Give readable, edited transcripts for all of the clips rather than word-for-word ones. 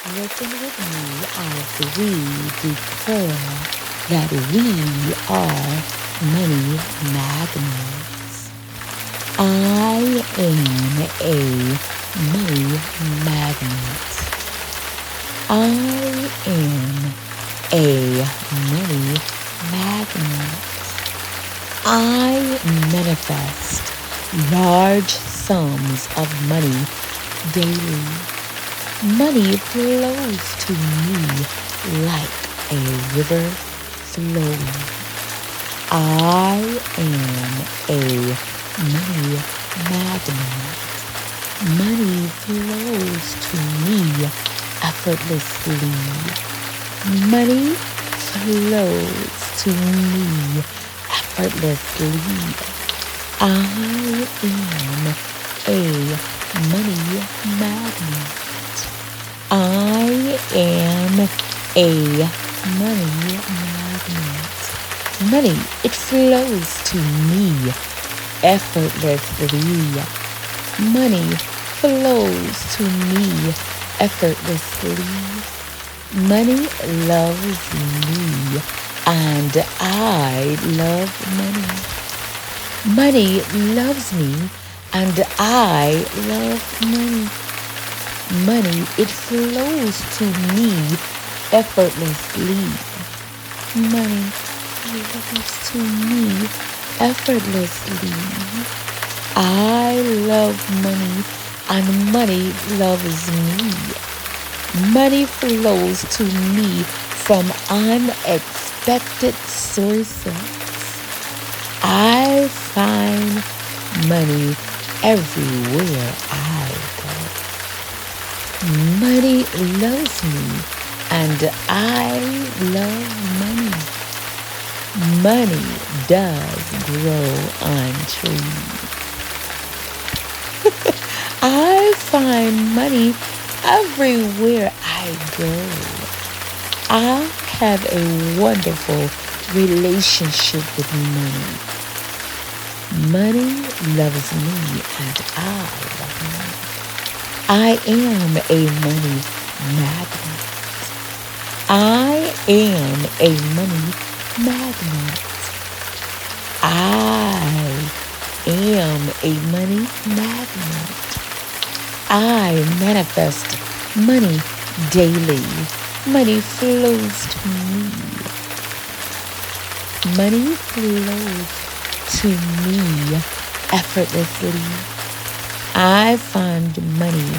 Listen with me as we declare that we are money magnets. I am a money magnet. I am a money magnet. I manifest large sums of money daily. Money flows to me like a river flowing. I am a money magnet. Money flows to me effortlessly. Money flows to me effortlessly. I am a money magnet. I am a money magnet. Money, it flows to me effortlessly. Money flows to me effortlessly. Money loves me and I love money. Money loves me and I love money. Money, it flows to me effortlessly. Money flows to me effortlessly. I love money and money loves me. Money flows to me from unexpected sources. I find money everywhere I go. Money loves me and I love money. Money does grow on trees. I find money everywhere I go. I have a wonderful relationship with money. Money loves me and I love money. I am a money magnet. I am a money magnet. I am a money magnet. I manifest money daily. Money flows to me. Money flows to me effortlessly. I find money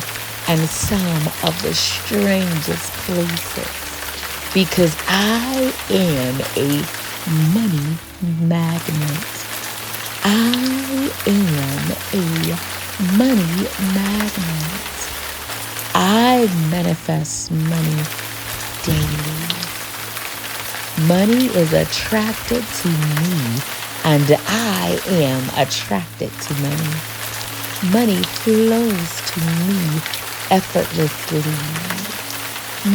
in some of the strangest places because I am a money magnet. I am a money magnet. I manifest money daily. Money is attracted to me and I am attracted to money. Money flows to me effortlessly.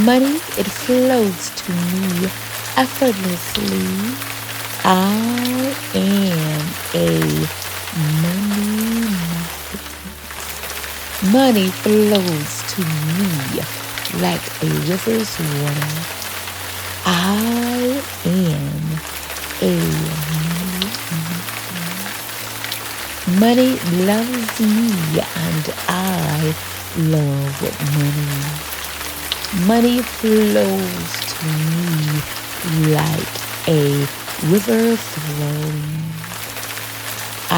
Money, it flows to me effortlessly. I am a money magnet. Money flows to me like a river's water. I am a money magnet. Money loves me and I love money. Money flows to me like a river flowing. I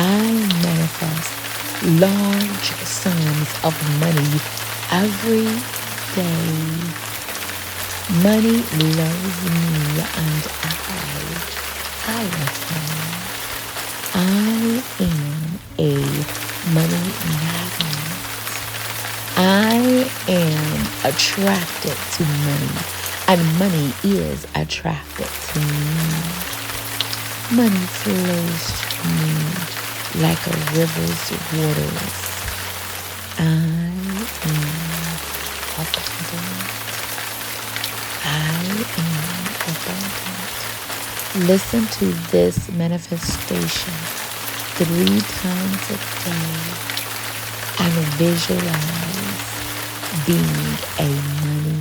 manifest large sums of money every day. Money loves me and I love money. I am a money magnet. I am attracted to money and money is attracted to me. Money flows to me like a river's waters. I am abundant. I am abundant. Listen to this manifestation 3 times a day and visualize being a money